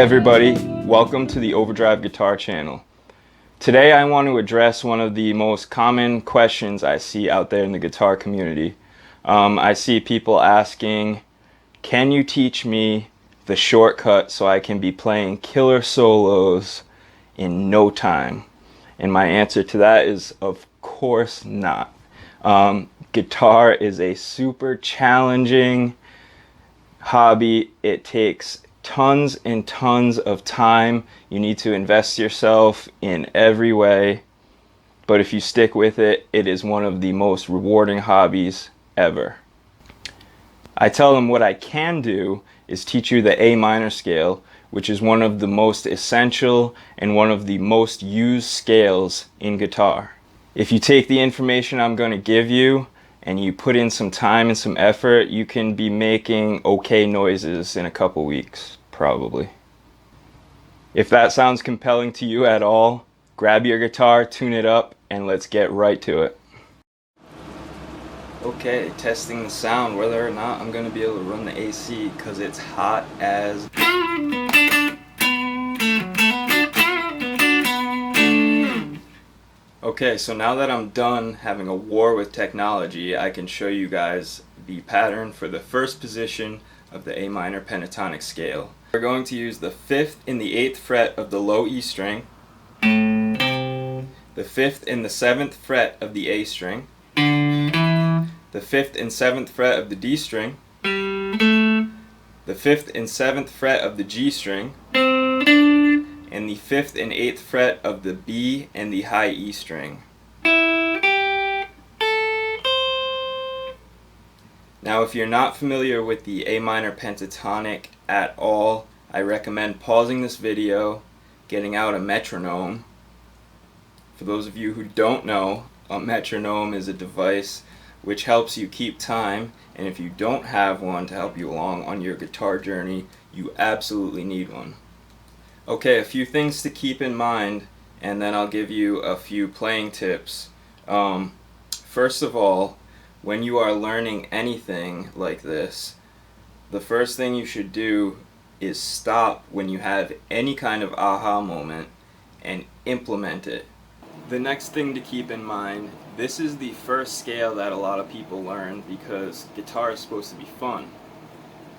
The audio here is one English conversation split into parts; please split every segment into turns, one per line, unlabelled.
everybody, welcome to the Overdrive Guitar channel. Today I want to address one of the most common questions I see out there in the guitar community. I see people asking, can you teach me the shortcut so I can be playing killer solos in no time? And my answer to that is, of course not. Guitar is a super challenging hobby. It takes tons and tons of time. You need to invest yourself in every way. But if you stick with it, it is one of the most rewarding hobbies ever. I tell them what I can do is teach you the A minor scale, which is one of the most essential and one of the most used scales in guitar. If you take the information I'm going to give you and you put in some time and some effort, you can be making okay noises in a couple weeks, probably. If that sounds compelling to you at all, grab your guitar, tune it up, and let's get right to it. Okay, testing the sound, whether or not I'm going to be able to run the AC because it's hot as... Okay, so now that I'm done having a war with technology, I can show you guys the pattern for the first position of the A minor pentatonic scale. We're going to use the 5th and the 8th fret of the low E string, the 5th and the 7th fret of the A string, the 5th and 7th fret of the D string, the 5th and 7th fret of the G string, and the 5th and 8th fret of the B and the high E string. Now, if you're not familiar with the A minor pentatonic at all, I recommend pausing this video, getting out a metronome. For those of you who don't know, a metronome is a device which helps you keep time, and if you don't have one to help you along on your guitar journey, you absolutely need one. Okay, a few things to keep in mind, and then I'll give you a few playing tips. First of all, when you are learning anything like this, the first thing you should do is stop when you have any kind of aha moment and implement it. The next thing to keep in mind, this is the first scale that a lot of people learn because guitar is supposed to be fun.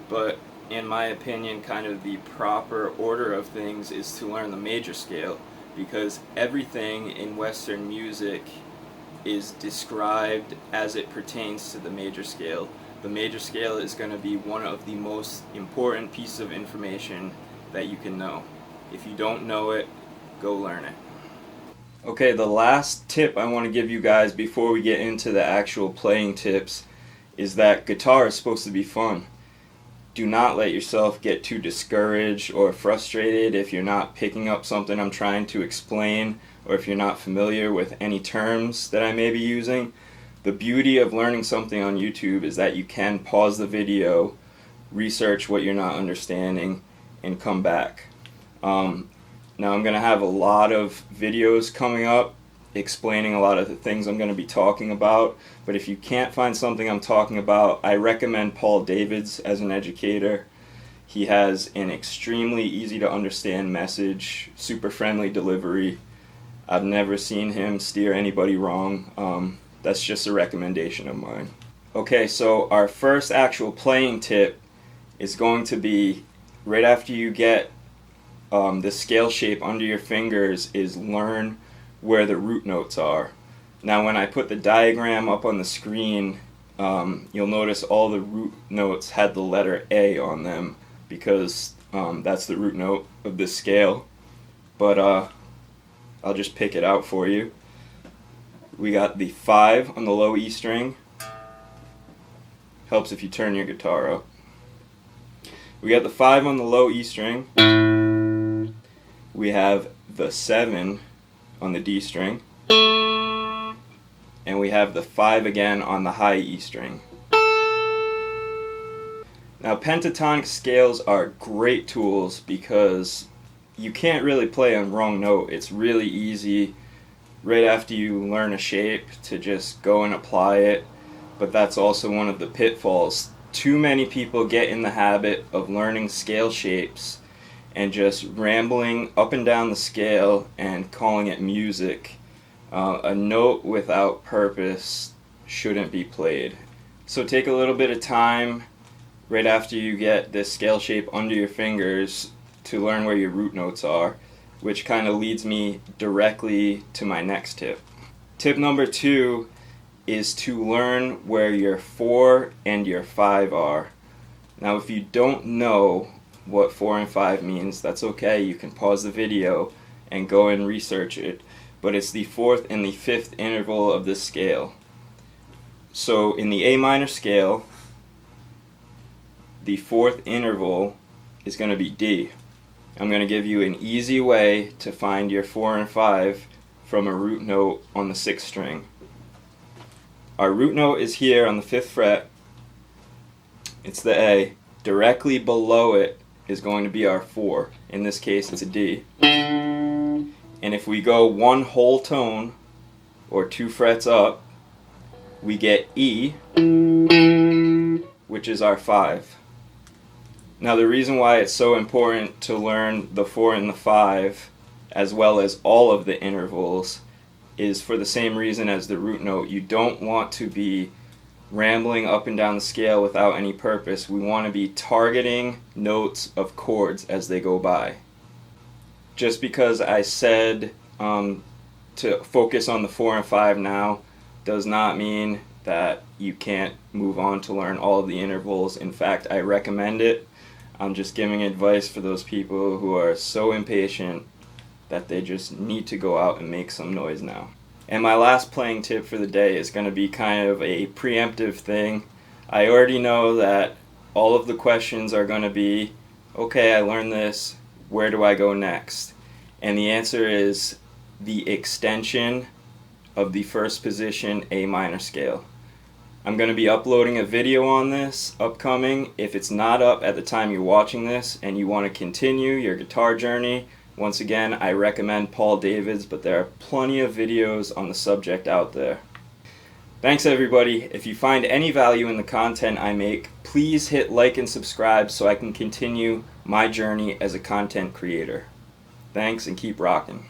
But in my opinion, kind of the proper order of things is to learn the major scale, because everything in Western music is described as it pertains to the major scale. The major scale is going to be one of the most important pieces of information that you can know. If you don't know it, go learn it. Okay, the last tip I want to give you guys before we get into the actual playing tips is that guitar is supposed to be fun. Do not let yourself get too discouraged or frustrated if you're not picking up something I'm trying to explain, or if you're not familiar with any terms that I may be using. The beauty of learning something on YouTube is that you can pause the video, research what you're not understanding, and come back. Now I'm going to have a lot of videos coming up explaining a lot of the things I'm going to be talking about, but if you can't find something I'm talking about, I recommend Paul Davids as an educator. He has an extremely easy to understand message, super friendly delivery. I've never seen him steer anybody wrong. That's just a recommendation of mine. Okay, so our first actual playing tip is going to be right after you get the scale shape under your fingers, is learn where the root notes are. Now when I put the diagram up on the screen, you'll notice all the root notes had the letter A on them because that's the root note of this scale. But I'll just pick it out for you. We got the 5 on the low E string. Helps if you turn your guitar up. We got the 5 on the low E string. We have the 7 on the D string, and we have the 5 again on the high E string. Now, pentatonic scales are great tools because you can't really play on wrong note. It's really easy right after you learn a shape to just go and apply it, but that's also one of the pitfalls. Too many people get in the habit of learning scale shapes and just rambling up and down the scale and calling it music. A note without purpose shouldn't be played. So take a little bit of time right after you get this scale shape under your fingers to learn where your root notes are, which kind of leads me directly to my next tip. Tip number 2 is to learn where your 4 and your 5 are. Now if you don't know what 4 and 5 means, that's okay, you can pause the video and go and research it, but it's the 4th and the 5th interval of this scale. So in the A minor scale, the 4th interval is going to be D. I'm going to give you an easy way to find your 4 and 5 from a root note on the 6th string. Our root note is here on the 5th fret. It's the A. Directly below it is going to be our 4. In this case, it's a D. And if we go one whole tone, or 2 frets up, we get E, which is our 5. Now the reason why it's so important to learn the 4 and the 5, as well as all of the intervals, is for the same reason as the root note. You don't want to be rambling up and down the scale without any purpose. We want to be targeting notes of chords as they go by. Just because I said to focus on the 4 and 5 now does not mean that you can't move on to learn all of the intervals. In fact, I recommend it. I'm just giving advice for those people who are so impatient that they just need to go out and make some noise now. And my last playing tip for the day is going to be kind of a preemptive thing. I already know that all of the questions are going to be, okay, I learned this, where do I go next? And the answer is the extension of the first position A minor scale. I'm going to be uploading a video on this upcoming. If it's not up at the time you're watching this and you want to continue your guitar journey, once again, I recommend Paul David's, but there are plenty of videos on the subject out there. Thanks everybody. If you find any value in the content I make, please hit like and subscribe so I can continue my journey as a content creator. Thanks and keep rocking.